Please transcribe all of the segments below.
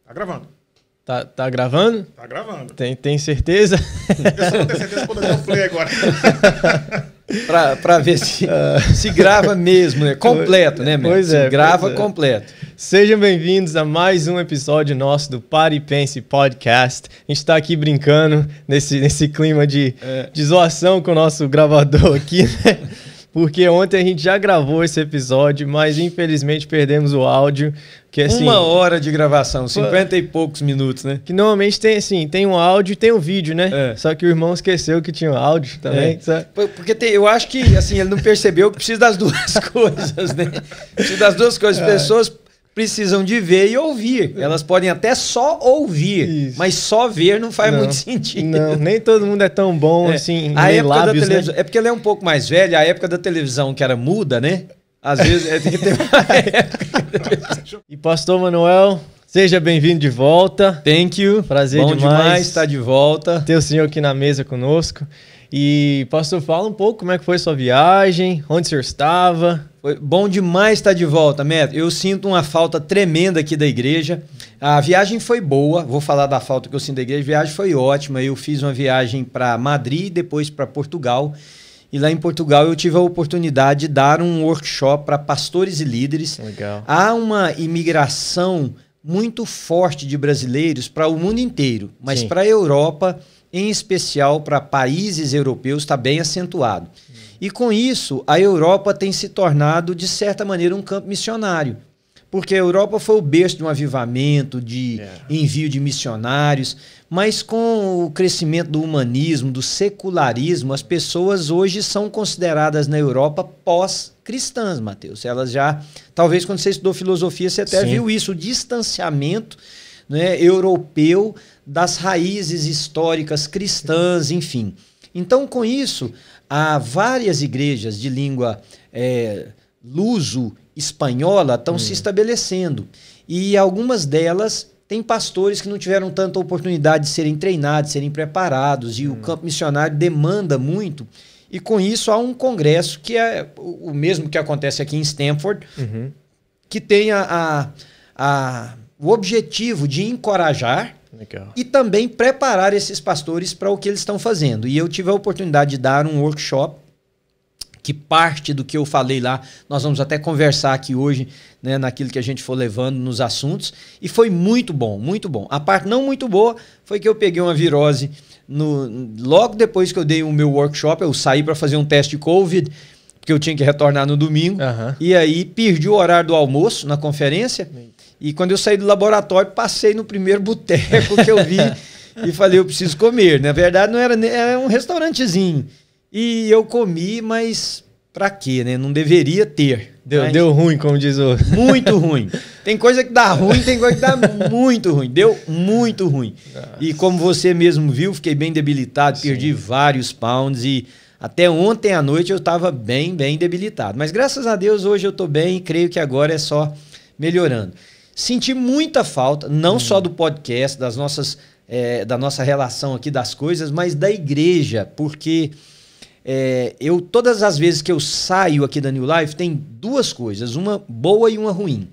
Tá gravando. Tá gravando? Tá gravando. Tem certeza? Eu só não tenho certeza quando eu der o play agora. Pra ver se grava mesmo, né? Completo, né, Mestre? Pois é. Grava completo. Sejam bem-vindos a mais um episódio nosso do Pare e Pense Podcast. A gente tá aqui brincando nesse clima de zoação com o nosso gravador aqui, né? Porque ontem a gente já gravou esse episódio, mas infelizmente perdemos o áudio. Que, assim, 1 hora de gravação, 50 e poucos minutos, né? Que normalmente tem um áudio e tem um vídeo, né? Só que o irmão esqueceu que tinha um áudio também. Porque eu acho que assim, ele não percebeu que precisa das duas coisas, né? Precisa das duas coisas. As pessoas precisam de ver e ouvir. Elas podem até só ouvir, isso, mas só ver não faz muito sentido. Não, nem todo mundo é tão bom assim em ler lábios, da televisão, né? É porque ele é um pouco mais velho, a época da televisão que era muda, né? Às vezes tem que ter uma época. E Pastor Manuel, seja bem-vindo de volta. Thank you. Prazer Bom demais estar de volta. Ter o senhor aqui na mesa conosco. E, pastor, fala um pouco como é que foi sua viagem, onde o senhor estava. Foi bom demais estar de volta, Matt. Eu sinto uma falta tremenda aqui da igreja. A viagem foi boa, vou falar da falta que eu sinto da igreja. A viagem foi ótima. Eu fiz uma viagem para Madrid, depois para Portugal. E lá em Portugal eu tive a oportunidade de dar um workshop para pastores e líderes. Legal. Há uma imigração muito forte de brasileiros para o mundo inteiro, mas para a Europa, em especial para países europeus, está bem acentuado. E com isso, a Europa tem se tornado, de certa maneira, um campo missionário. Porque a Europa foi o berço de um avivamento, de envio de missionários, mas com o crescimento do humanismo, do secularismo, as pessoas hoje são consideradas na Europa pós-cristãs, Mateus. Elas já, talvez quando você estudou filosofia, você até viu isso, o distanciamento, né, europeu das raízes históricas cristãs, enfim. Então, com isso, há várias igrejas de língua luso-espanhola estão se estabelecendo. E algumas delas têm pastores que não tiveram tanta oportunidade de serem treinados, de serem preparados, e o campo missionário demanda muito. E com isso há um congresso que é o mesmo que acontece aqui em Stanford, que tem o objetivo de encorajar e também preparar esses pastores para o que eles estão fazendo. E eu tive a oportunidade de dar um workshop que parte do que eu falei lá, nós vamos até conversar aqui hoje, né, naquilo que a gente for levando nos assuntos, e foi muito bom, muito bom. A parte não muito boa foi que eu peguei uma virose logo depois que eu dei o meu workshop, eu saí para fazer um teste de Covid, porque eu tinha que retornar no domingo, e aí perdi o horário do almoço na conferência, e quando eu saí do laboratório, passei no primeiro boteco que eu vi e falei, eu preciso comer. Na verdade, não era um restaurantezinho. E eu comi, mas pra quê, né? Não deveria ter. Deu ruim, como diz o... Muito ruim. Tem coisa que dá ruim, tem coisa que dá muito ruim. Deu muito ruim. Nossa. E como você mesmo viu, fiquei bem debilitado, perdi vários pounds e até ontem à noite eu estava bem debilitado. Mas graças a Deus hoje eu tô bem e creio que agora é só melhorando. Senti muita falta, não só do podcast, da nossa relação aqui das coisas, mas da igreja, porque... todas as vezes que eu saio aqui da New Life, tem duas coisas, uma boa e uma ruim.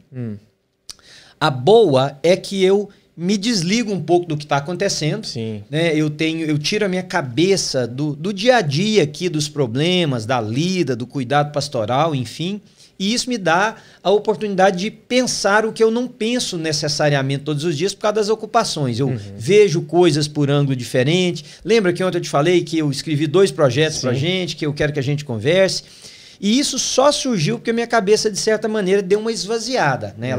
A boa é que eu me desligo um pouco do que está acontecendo. Né? Eu tiro a minha cabeça do dia a dia aqui, dos problemas, da lida, do cuidado pastoral, enfim. E isso me dá a oportunidade de pensar o que eu não penso necessariamente todos os dias por causa das ocupações. Eu vejo coisas por ângulo diferente. Lembra que ontem eu te falei que eu escrevi 2 projetos pra gente, que eu quero que a gente converse. E isso só surgiu porque a minha cabeça, de certa maneira, deu uma esvaziada. Né?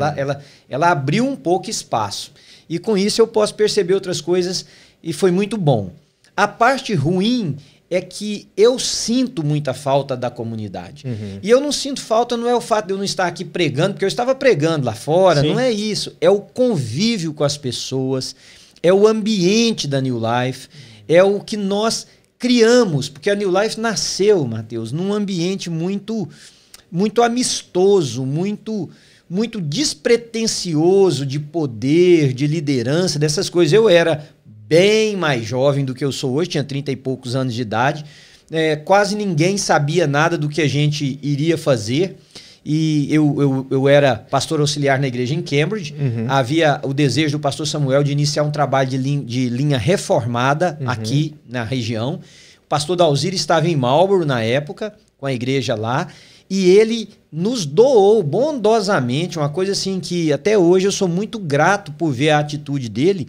Ela abriu um pouco espaço. E com isso eu posso perceber outras coisas e foi muito bom. A parte ruim é que eu sinto muita falta da comunidade. E eu não sinto falta, não é o fato de eu não estar aqui pregando, porque eu estava pregando lá fora, não é isso. É o convívio com as pessoas, é o ambiente da New Life, é o que nós criamos, porque a New Life nasceu, Mateus, num ambiente muito amistoso, muito despretensioso de poder, de liderança, dessas coisas. Eu era bem mais jovem do que eu sou hoje, tinha 30 e poucos anos de idade, quase ninguém sabia nada do que a gente iria fazer, e eu era pastor auxiliar na igreja em Cambridge. Havia o desejo do pastor Samuel de iniciar um trabalho de linha reformada aqui na região. O pastor Dalzir estava em Marlborough na época, com a igreja lá, e ele nos doou bondosamente, uma coisa assim que até hoje eu sou muito grato por ver a atitude dele.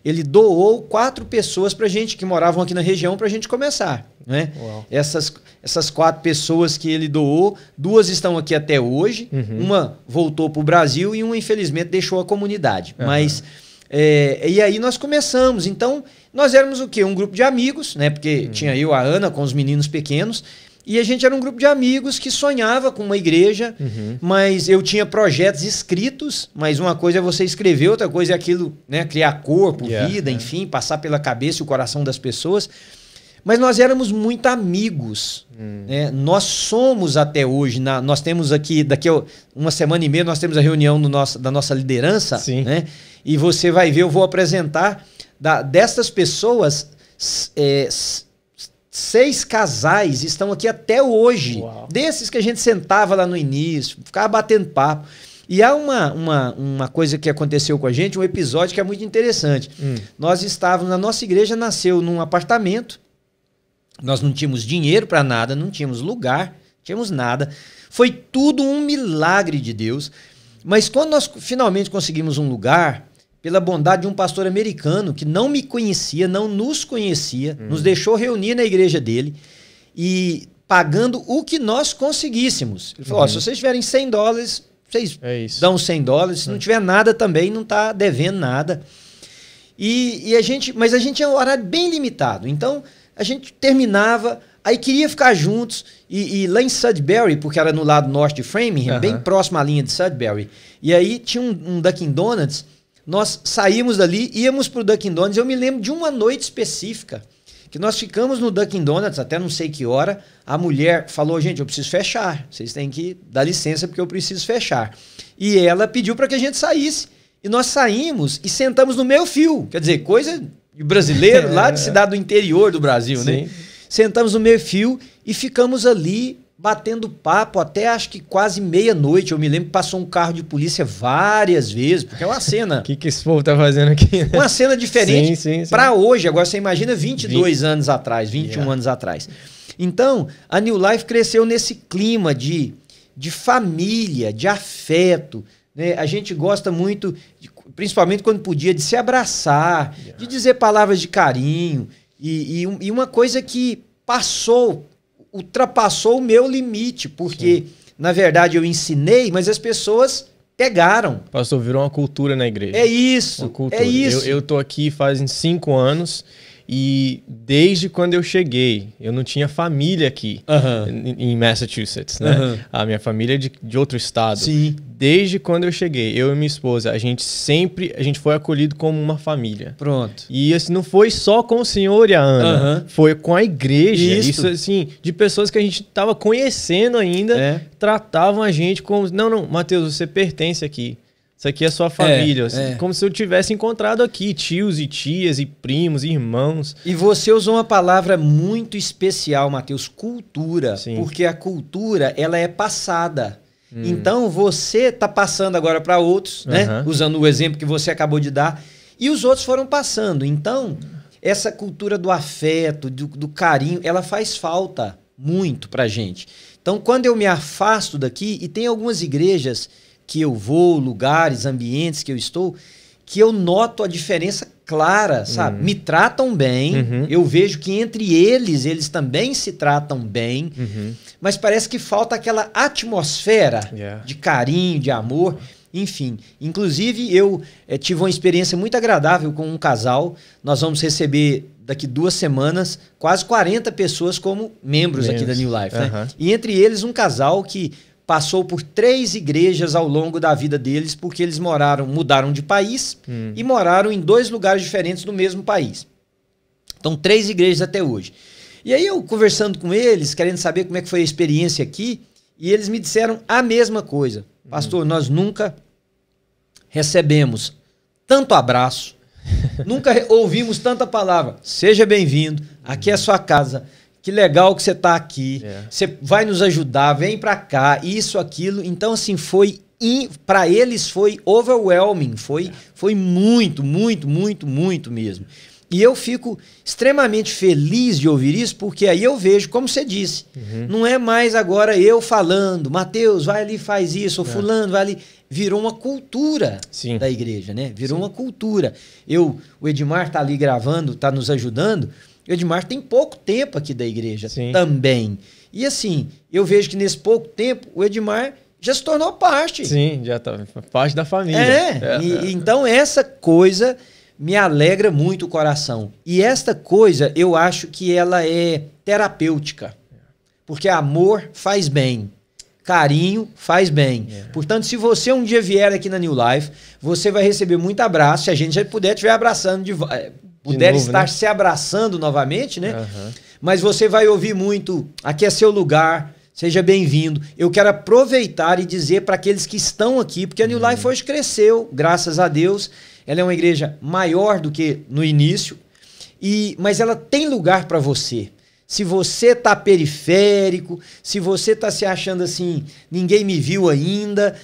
Ele doou 4 pessoas pra gente que moravam aqui na região pra gente começar, né? Essas 4 pessoas que ele doou, 2 estão aqui até hoje, uma voltou pro Brasil e uma infelizmente deixou a comunidade. Mas e aí nós começamos. Então nós éramos o quê? Um grupo de amigos, né? Porque tinha eu, a Ana, com os meninos pequenos. E a gente era um grupo de amigos que sonhava com uma igreja, mas eu tinha projetos escritos, mas uma coisa é você escrever, outra coisa é aquilo, né, criar corpo, vida, enfim, passar pela cabeça e o coração das pessoas. Mas nós éramos muito amigos, né? Nós somos até hoje, nós temos aqui, daqui a uma semana e meia, nós temos a reunião da nossa liderança, né? E você vai ver, eu vou apresentar destas pessoas, 6 casais estão aqui até hoje. Uau. Desses que a gente sentava lá no início, ficava batendo papo. E há uma coisa que aconteceu com a gente, um episódio que é muito interessante. Nós estávamos, na nossa igreja nasceu num apartamento, nós não tínhamos dinheiro para nada, não tínhamos lugar, não tínhamos nada. Foi tudo um milagre de Deus. Mas quando nós finalmente conseguimos um lugar, pela bondade de um pastor americano que não me conhecia, não nos conhecia, nos deixou reunir na igreja dele e pagando o que nós conseguíssemos. Ele falou, se vocês tiverem $100, vocês dão $100. Se não tiver nada também, não está devendo nada. Mas a gente tinha um horário bem limitado. Então, a gente terminava, aí queria ficar juntos. E lá em Sudbury, porque era no lado norte de Framingham, bem próximo à linha de Sudbury. E aí tinha um Dunkin' Donuts. Nós saímos dali, íamos para o Dunkin' Donuts. Eu me lembro de uma noite específica que nós ficamos no Dunkin' Donuts até não sei que hora. A mulher falou, gente, eu preciso fechar. Vocês têm que dar licença porque eu preciso fechar. E ela pediu para que a gente saísse. E nós saímos e sentamos no meio fio. Quer dizer, coisa de brasileiro lá de cidade do interior do Brasil, né? Sentamos no meio fio e ficamos ali batendo papo até acho que quase meia-noite. Eu me lembro que passou um carro de polícia várias vezes, porque é uma cena... O que esse povo tá fazendo aqui? Uma cena diferente para hoje. Agora você imagina 22 anos atrás, 21 anos atrás. Então, a New Life cresceu nesse clima de família, de afeto, né? A gente gosta muito, principalmente quando podia, de se abraçar, de dizer palavras de carinho. E uma coisa que ultrapassou o meu limite, porque, na verdade, eu ensinei, mas as pessoas pegaram. Pastor, virou uma cultura na igreja. É isso, uma cultura. É isso. Eu tô aqui fazem 5 anos e desde quando eu cheguei, eu não tinha família aqui em Massachusetts, né? A minha família é de outro estado. Sim. Desde quando eu cheguei, eu e minha esposa, a gente foi acolhido como uma família. Pronto. E assim, não foi só com o senhor e a Ana, foi com a igreja. Isso assim, de pessoas que a gente estava conhecendo ainda, tratavam a gente como, não, Mateus, você pertence aqui. Isso aqui é sua família. Como se eu tivesse encontrado aqui tios e tias e primos, irmãos. E você usou uma palavra muito especial, Mateus, cultura. Sim. Porque a cultura, ela é passada. Então, você está passando agora para outros, né? Usando o exemplo que você acabou de dar. E os outros foram passando. Então, essa cultura do afeto, do carinho, ela faz falta muito para a gente. Então, quando eu me afasto daqui, e tem algumas igrejas que eu vou, lugares, ambientes que eu estou, que eu noto a diferença clara, sabe? Me tratam bem, eu vejo que entre eles também se tratam bem, mas parece que falta aquela atmosfera de carinho, de amor, enfim. Inclusive, eu tive uma experiência muito agradável com um casal. Nós vamos receber, daqui 2 semanas, quase 40 pessoas como membros aqui da New Life, né? E entre eles, um casal que passou por 3 igrejas ao longo da vida deles, porque eles mudaram de país e moraram em 2 lugares diferentes do mesmo país. Então, 3 igrejas até hoje. E aí eu conversando com eles, querendo saber como é que foi a experiência aqui, e eles me disseram a mesma coisa. Pastor, nós nunca recebemos tanto abraço, nunca ouvimos tanta palavra. Seja bem-vindo, aqui é a sua casa. que legal que você tá aqui, você vai nos ajudar, vem pra cá, isso, aquilo. Então, assim, para eles foi overwhelming, foi muito, muito, muito, muito mesmo. E eu fico extremamente feliz de ouvir isso, porque aí eu vejo, como você disse, não é mais agora eu falando, Mateus, vai ali, faz isso, ou fulano, vai ali. Virou uma cultura da igreja, né? Virou uma cultura. O Edmar tá ali gravando, tá nos ajudando. O Edmar tem pouco tempo aqui da igreja também. E assim, eu vejo que nesse pouco tempo, o Edmar já se tornou parte. Sim, já tá parte da família. Então essa coisa me alegra muito o coração. E esta coisa, eu acho que ela é terapêutica. Porque amor faz bem. Carinho faz bem. Portanto, se você um dia vier aqui na New Life, você vai receber muito abraço. Se a gente já puder estiver abraçando, puder novo, estar se abraçando novamente, né? Mas você vai ouvir muito, aqui é seu lugar, seja bem-vindo. Eu quero aproveitar e dizer para aqueles que estão aqui, porque a New Life hoje cresceu, graças a Deus. Ela é uma igreja maior do que no início, mas ela tem lugar para você. Se você está periférico, se você está se achando assim, ninguém me viu ainda,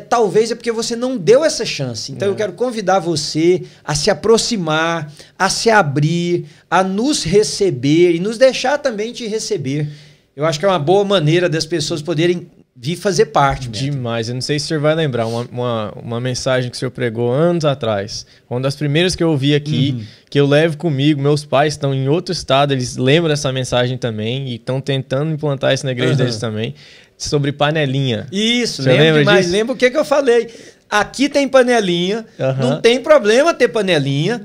talvez é porque você não deu essa chance. Então eu quero convidar você a se aproximar, a se abrir, a nos receber e nos deixar também te receber. Eu acho que é uma boa maneira das pessoas poderem vir fazer parte. Demais. Eu não sei se o senhor vai lembrar uma mensagem que o senhor pregou anos atrás. Uma das primeiras que eu ouvi aqui, que eu levo comigo. Meus pais estão em outro estado, eles lembram dessa mensagem também e estão tentando implantar isso na igreja deles também. Sobre panelinha. Isso, lembro demais. Lembra o que eu falei. Aqui tem panelinha, não tem problema ter panelinha.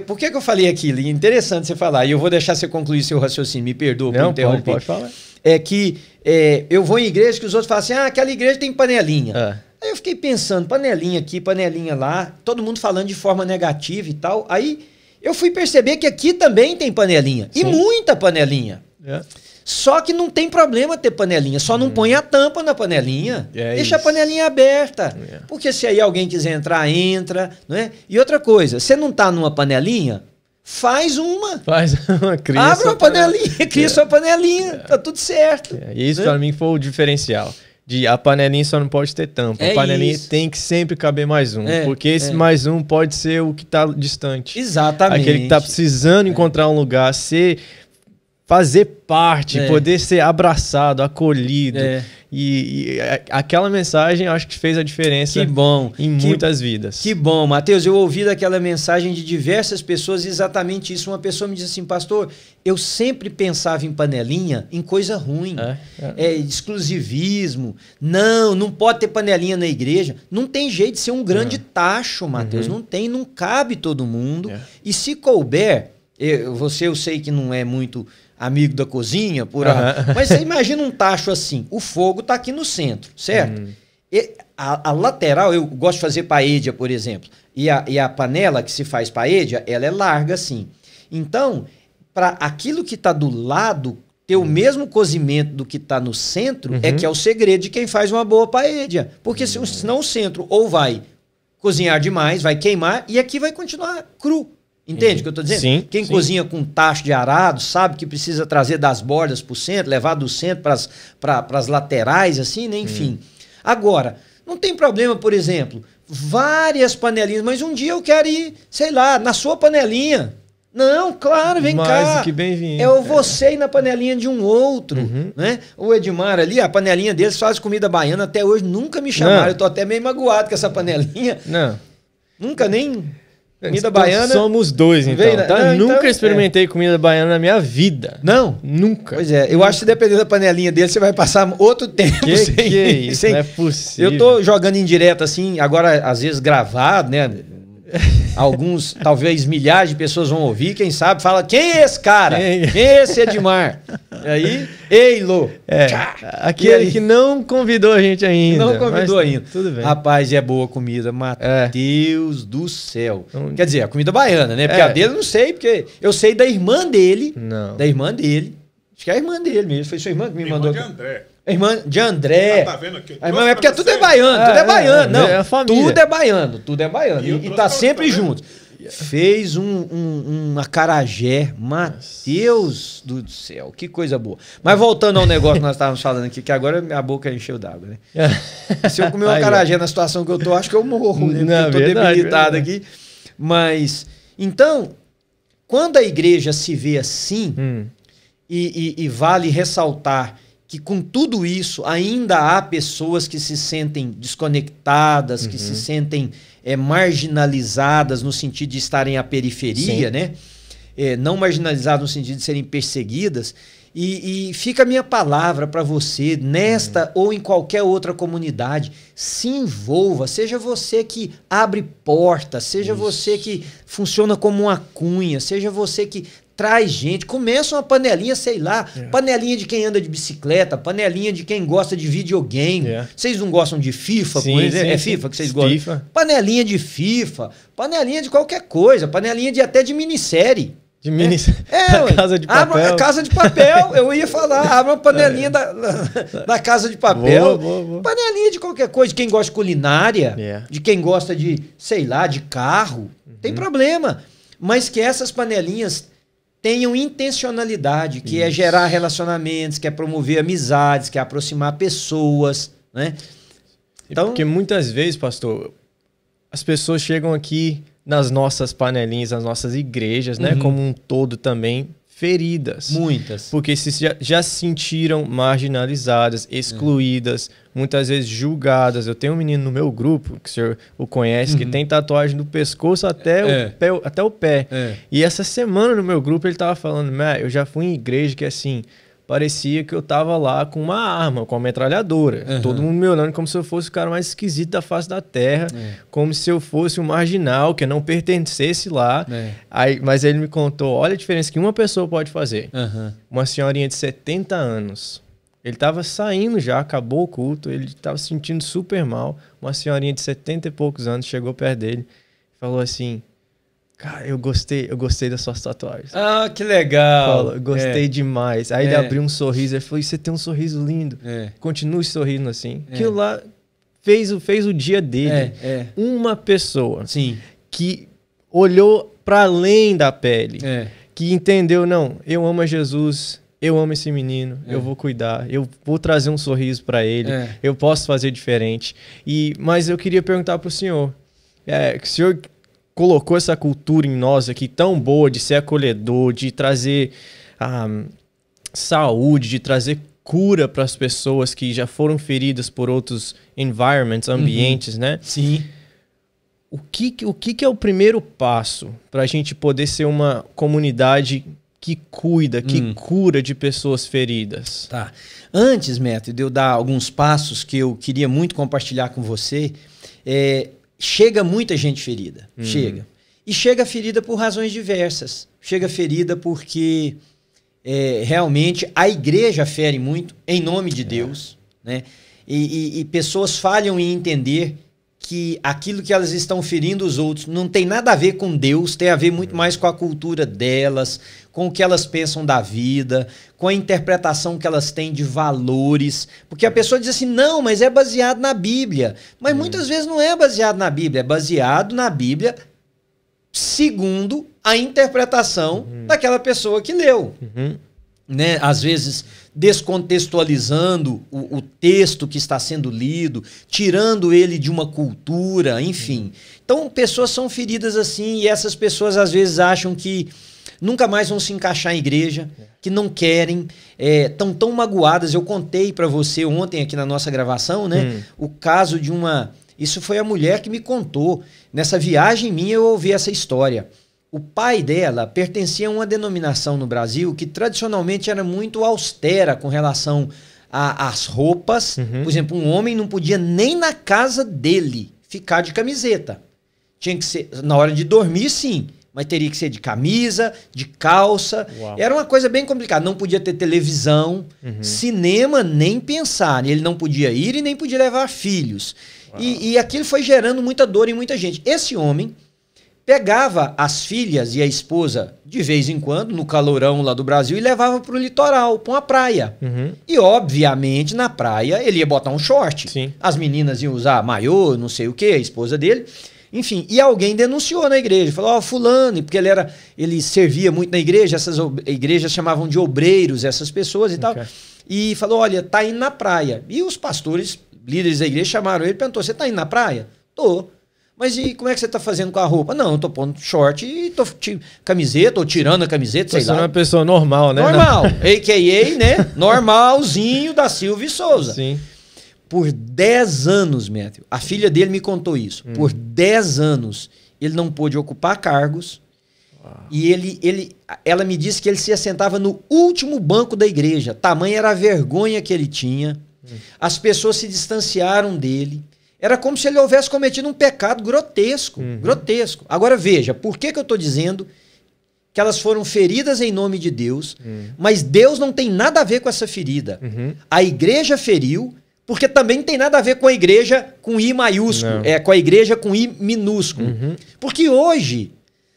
Por que eu falei aquilo? Interessante você falar. E eu vou deixar você concluir seu raciocínio. Me perdoa por interromper. Pode falar. É que eu vou em igreja que os outros falam assim, aquela igreja tem panelinha. Aí eu fiquei pensando, panelinha aqui, panelinha lá, todo mundo falando de forma negativa e tal. Aí eu fui perceber que aqui também tem panelinha. Sim. E muita panelinha. Só que não tem problema ter panelinha, só não põe a tampa na panelinha. Deixa a panelinha aberta. Porque se aí alguém quiser entrar, entra. Não é? E outra coisa, você não tá numa panelinha, faz uma. Abre uma panelinha, cria sua panelinha. Tá tudo certo. E isso para mim foi o diferencial. A panelinha só não pode ter tampa. A panelinha tem que sempre caber mais um. Porque esse mais um pode ser o que tá distante. Exatamente. Aquele que tá precisando encontrar um lugar, fazer parte, poder ser abraçado, acolhido. E aquela mensagem eu acho que fez a diferença em muitas vidas. Que bom, Mateus. Eu ouvi daquela mensagem de diversas pessoas exatamente isso. Uma pessoa me disse assim, pastor, eu sempre pensava em panelinha, em coisa ruim. Exclusivismo. Não pode ter panelinha na igreja. Não tem jeito de ser um grande tacho, Mateus. Não cabe todo mundo. E se couber, eu sei que não é muito amigo da cozinha, mas você imagina um tacho assim, o fogo está aqui no centro, certo? A lateral, eu gosto de fazer paella, por exemplo, e a panela que se faz paella, ela é larga assim. Então, para aquilo que está do lado ter o mesmo cozimento do que está no centro, que é o segredo de quem faz uma boa paella. Porque senão o centro ou vai cozinhar demais, vai queimar, e aqui vai continuar cru. Entende o que eu estou dizendo? Sim, Quem cozinha com tacho de arado sabe que precisa trazer das bordas para o centro, levar do centro para as laterais, assim, né? Enfim. Agora, não tem problema, por exemplo, várias panelinhas, mas um dia eu quero ir, sei lá, na sua panelinha. Não, claro, vem cá. Mais do que bem-vindo. É você ir na panelinha de um outro, né? O Edmar ali, a panelinha deles faz comida baiana, até hoje nunca me chamaram. Eu tô até meio magoado com essa panelinha. Nunca nem... Comida baiana. Somos dois, então. Nunca experimentei comida baiana na minha vida. Não? Nunca. Pois é, eu acho que dependendo da panelinha dele, você vai passar outro tempo sem isso. Não é possível. Eu tô jogando em direto assim, agora às vezes gravado, né? Alguns, talvez milhares de pessoas vão ouvir, quem sabe, fala, quem é esse cara? Quem é esse Edmar? E aí, Eilo. Aquele que não convidou a gente ainda. Não convidou ainda. Tudo bem. Rapaz, é boa comida, Mateus do céu. Quer dizer, a comida baiana, né? Porque a dele eu não sei, porque eu sei da irmã dele. Não. Da irmã dele. Acho que é a irmã dele mesmo. Foi sua irmã que me mandou. Irmã de André. A irmã de André. Tá vendo aqui? É porque tudo é baiano, tudo é baiano. Não, é a família. Tudo é baiano. E tá sempre junto. fez um acarajé. Mateus do céu, que coisa boa. Mas voltando ao negócio que nós estávamos falando aqui, que agora a boca encheu d'água, né? Se eu comer um acarajé na situação que eu tô, acho que eu morro, né? Porque eu tô debilitado aqui. Mas, então, quando a igreja se vê assim, e vale ressaltar que com tudo isso ainda há pessoas que se sentem desconectadas, que se sentem marginalizadas no sentido de estarem à periferia, né? Não marginalizadas no sentido de serem perseguidas. E fica a minha palavra para você, nesta ou em qualquer outra comunidade, se envolva, seja você que abre portas, seja você que funciona como uma cunha, seja você que traz gente, começa uma panelinha, sei lá, panelinha de quem anda de bicicleta, panelinha de quem gosta de videogame. Vocês não gostam de FIFA, por exemplo? FIFA que vocês gostam? FIFA. Panelinha de FIFA, panelinha de qualquer coisa, panelinha até de minissérie. De minissérie. Casa de Papel. Casa de Papel, eu ia falar, abre uma panelinha da Casa de Papel. Boa. Panelinha de qualquer coisa, de quem gosta de culinária, de quem gosta de, sei lá, de carro, tem problema. Mas que essas panelinhas tenham intencionalidade, que é gerar relacionamentos, que é promover amizades, que é aproximar pessoas, né? Então, porque muitas vezes, pastor, as pessoas chegam aqui nas nossas panelinhas, nas nossas igrejas, né, como um todo também, feridas. Muitas. Porque já se sentiram marginalizadas, excluídas, muitas vezes julgadas. Eu tenho um menino no meu grupo, que o senhor o conhece, que tem tatuagem do pescoço até o pé. E essa semana no meu grupo ele tava falando, eu já fui em igreja que assim, parecia que eu tava lá com uma arma, com uma metralhadora. Todo mundo me olhando como se eu fosse o cara mais esquisito da face da terra, como se eu fosse um marginal, que não pertencesse lá. Mas ele me contou, olha a diferença que uma pessoa pode fazer. Uma senhorinha de 70 anos. Ele estava saindo já, acabou o culto, ele estava se sentindo super mal. Uma senhorinha de 70 e poucos anos chegou perto dele e falou assim, cara, eu gostei das suas tatuagens. Ah, que legal. Eu gostei demais. Aí ele abriu um sorriso e falou, você tem um sorriso lindo. Continue sorrindo assim. Aquilo lá fez o dia dele. Uma pessoa que olhou para além da pele, que entendeu, não, eu amo a Jesus, eu amo esse menino, eu vou cuidar, eu vou trazer um sorriso para ele, eu posso fazer diferente. Mas eu queria perguntar para o senhor, que o senhor colocou essa cultura em nós aqui tão boa de ser acolhedor, de trazer saúde, de trazer cura para as pessoas que já foram feridas por outros ambientes, né? Sim. O que é o primeiro passo para a gente poder ser uma comunidade que cuida, que cura de pessoas feridas? Tá. Antes, Método, de eu dar alguns passos que eu queria muito compartilhar com você, chega muita gente ferida. Chega. E chega ferida por razões diversas. Chega ferida porque realmente a igreja fere muito, em nome de Deus, né? E pessoas falham em entender que aquilo que elas estão ferindo os outros não tem nada a ver com Deus, tem a ver muito mais com a cultura delas, com o que elas pensam da vida, com a interpretação que elas têm de valores. Porque a pessoa diz assim, não, mas é baseado na Bíblia. Mas muitas vezes não é baseado na Bíblia, é baseado na Bíblia segundo a interpretação daquela pessoa que leu. Né? Às vezes descontextualizando o texto que está sendo lido, tirando ele de uma cultura, enfim. Então, pessoas são feridas assim, e essas pessoas às vezes acham que nunca mais vão se encaixar em igreja, que não querem, estão tão magoadas. Eu contei para você ontem aqui na nossa gravação, né, o caso de uma... Isso foi a mulher que me contou. Nessa viagem minha eu ouvi essa história. O pai dela pertencia a uma denominação no Brasil que tradicionalmente era muito austera com relação às roupas. Por exemplo, um homem não podia nem na casa dele ficar de camiseta. Tinha que ser, na hora de dormir, sim, mas teria que ser de camisa, de calça. Uau. Era uma coisa bem complicada. Não podia ter televisão, cinema, nem pensar. Ele não podia ir e nem podia levar filhos. E aquilo foi gerando muita dor em muita gente. Esse homem pegava as filhas e a esposa de vez em quando, no calorão lá do Brasil, e levava para o litoral, para uma praia. E, obviamente, na praia ele ia botar um short. Sim. As meninas iam usar maiô, não sei o que, a esposa dele. Enfim, e alguém denunciou na igreja, falou, ó, fulano, porque ele servia muito na igreja, essas igrejas chamavam de obreiros essas pessoas e tal, e falou, olha, tá indo na praia. E os pastores, líderes da igreja, chamaram ele e perguntou, você tá indo na praia? Tô. Mas e como é que você tá fazendo com a roupa? Não, eu tô pondo short e tô camiseta, ou tirando a camiseta, sei lá. Você é uma pessoa normal, né? Normal, a.k.a., né? Normalzinho da Silvia e Souza. Sim. Por 10 anos, Matthew, a filha dele me contou isso. Por 10 anos, ele não pôde ocupar cargos. Uau. E ela me disse que ele se assentava no último banco da igreja. Tamanha era a vergonha que ele tinha. As pessoas se distanciaram dele. Era como se ele houvesse cometido um pecado grotesco. Grotesco. Agora veja, por que eu estou dizendo que elas foram feridas em nome de Deus, mas Deus não tem nada a ver com essa ferida. A igreja feriu, porque também não tem nada a ver com a igreja com I maiúsculo, com a igreja com I minúsculo. Porque hoje,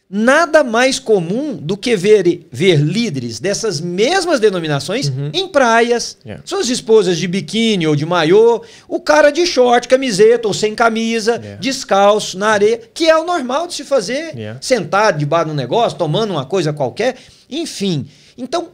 nada mais comum do que ver líderes dessas mesmas denominações em praias, suas esposas de biquíni ou de maiô, o cara de short, camiseta ou sem camisa, descalço, na areia, que é o normal de se fazer, sentado debaixo de um negócio, tomando uma coisa qualquer, enfim. Então,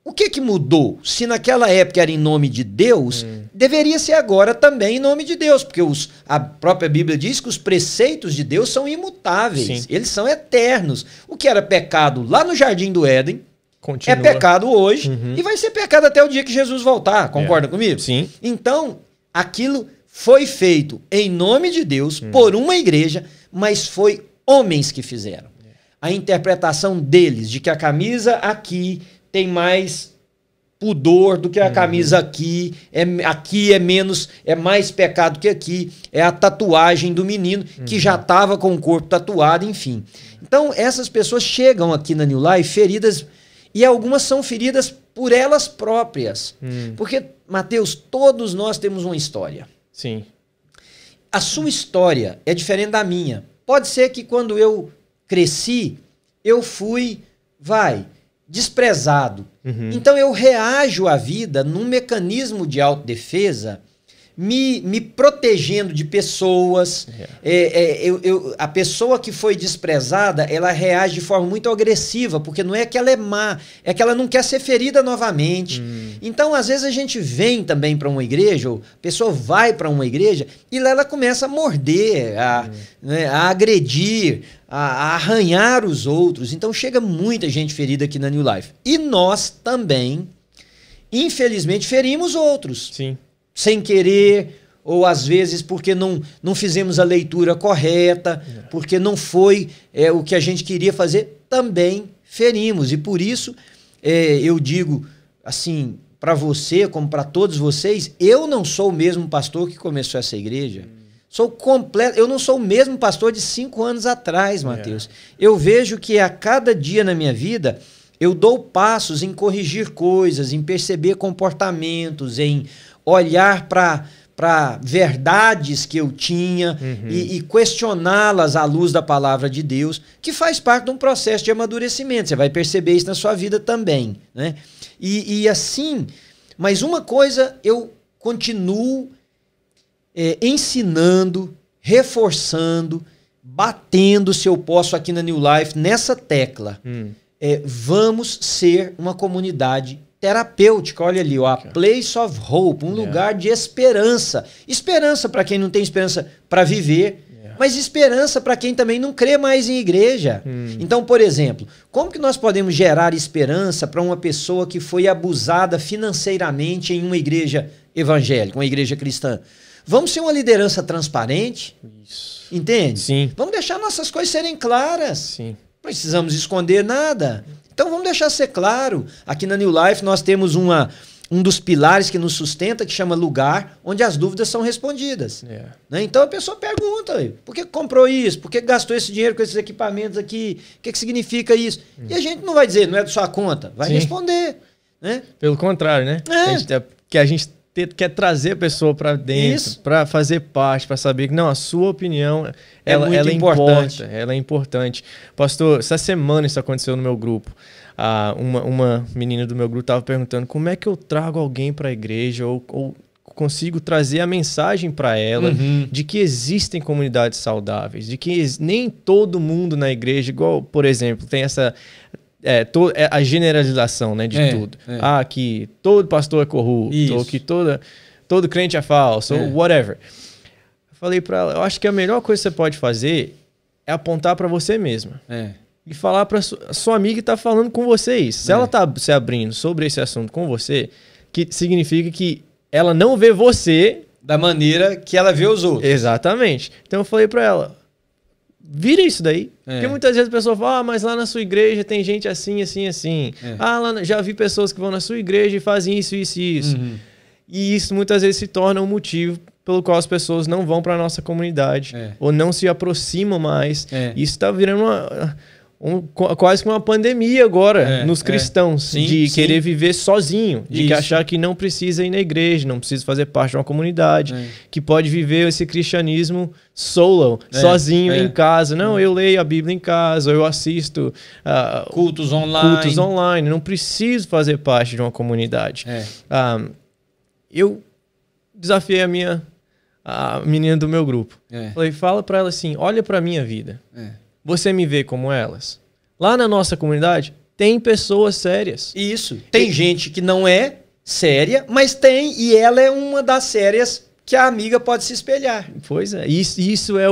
o que mudou? Se naquela época era em nome de Deus, deveria ser agora também em nome de Deus, porque a própria Bíblia diz que os preceitos de Deus são imutáveis, Sim. Eles são eternos. O que era pecado lá no Jardim do Éden, Continua. É pecado hoje e vai ser pecado até o dia que Jesus voltar, concorda comigo? Sim. Então, aquilo foi feito em nome de Deus, por uma igreja, mas foi homens que fizeram. A interpretação deles de que a camisa aqui tem mais pudor do que a camisa aqui é menos, é mais pecado que aqui, é a tatuagem do menino que já estava com o corpo tatuado, enfim. Então essas pessoas chegam aqui na New Life feridas, e algumas são feridas por elas próprias, porque, Mateus, todos nós temos uma história. Sim. A sua história é diferente da minha. Pode ser que quando eu cresci, eu fui, desprezado. Então eu reajo à vida num mecanismo de autodefesa, me protegendo de pessoas. A pessoa que foi desprezada, ela reage de forma muito agressiva, porque não é que ela é má, é que ela não quer ser ferida novamente. Então, às vezes, a gente vem também para uma igreja, ou a pessoa vai para uma igreja, e lá ela começa a morder, a agredir, a arranhar os outros. Então, chega muita gente ferida aqui na New Life. E nós também, infelizmente, ferimos outros. Sim. Sem querer, ou às vezes porque não fizemos a leitura correta, porque não foi o que a gente queria fazer, também ferimos. E por isso eu digo assim, para você, como para todos vocês, eu não sou o mesmo pastor que começou essa igreja. Eu não sou o mesmo pastor de 5 anos atrás, Mateus. Eu vejo que a cada dia na minha vida, eu dou passos em corrigir coisas, em perceber comportamentos, em olhar para verdades que eu tinha e questioná-las à luz da palavra de Deus, que faz parte de um processo de amadurecimento. Você vai perceber isso na sua vida também, né? E assim, mas uma coisa eu continuo ensinando, reforçando, batendo, se eu posso, aqui na New Life, nessa tecla. Vamos ser uma comunidade terapêutica, olha ali, a Place of Hope, um lugar de esperança. Esperança para quem não tem esperança para viver, mas esperança para quem também não crê mais em igreja. Então, por exemplo, como que nós podemos gerar esperança para uma pessoa que foi abusada financeiramente em uma igreja evangélica, uma igreja cristã? Vamos ser uma liderança transparente, entende? Sim. Vamos deixar nossas coisas serem claras. Sim. Não precisamos esconder nada. Então vamos deixar ser claro. Aqui na New Life nós temos um dos pilares que nos sustenta, que chama lugar, onde as dúvidas são respondidas. Né? Então a pessoa pergunta, por que comprou isso? Por que gastou esse dinheiro com esses equipamentos aqui? O que significa isso? E a gente não vai dizer, não é da sua conta. Vai responder. Né? Pelo contrário, né? A gente quer trazer a pessoa para dentro, para fazer parte, para saber que não, a sua opinião ela é importante. Ela é importante. Pastor, essa semana isso aconteceu no meu grupo. Uma menina do meu grupo estava perguntando como é que eu trago alguém para a igreja ou consigo trazer a mensagem para ela de que existem comunidades saudáveis, de que nem todo mundo na igreja, igual, por exemplo, tem essa... a generalização, né, de tudo. Que todo pastor é corrupto, ou que todo crente é falso, ou whatever. Eu falei para ela, eu acho que a melhor coisa que você pode fazer é apontar para você mesma. E falar para a sua amiga que está falando com você isso. Se ela está se abrindo sobre esse assunto com você, que significa que ela não vê você da maneira que ela vê os outros. Exatamente. Então eu falei para ela, vira isso daí. Porque muitas vezes a pessoa fala, mas lá na sua igreja tem gente assim, assim, assim. Lá, já vi pessoas que vão na sua igreja e fazem isso, isso e isso. E isso muitas vezes se torna um motivo pelo qual as pessoas não vão para a nossa comunidade ou não se aproximam mais. Isso está virando quase que uma pandemia agora nos cristãos, de querer viver sozinho, de achar que não precisa ir na igreja, não precisa fazer parte de uma comunidade, que pode viver esse cristianismo solo, sozinho em casa. Não, eu leio a Bíblia em casa, ou eu assisto cultos online, não preciso fazer parte de uma comunidade. Eu desafiei a menina do meu grupo. Falei, fala para ela assim, olha para a minha vida. Você me vê como elas? Lá na nossa comunidade, tem pessoas sérias. Isso. Tem gente que não é séria, mas tem, e ela é uma das sérias que a amiga pode se espelhar. Pois é. Isso é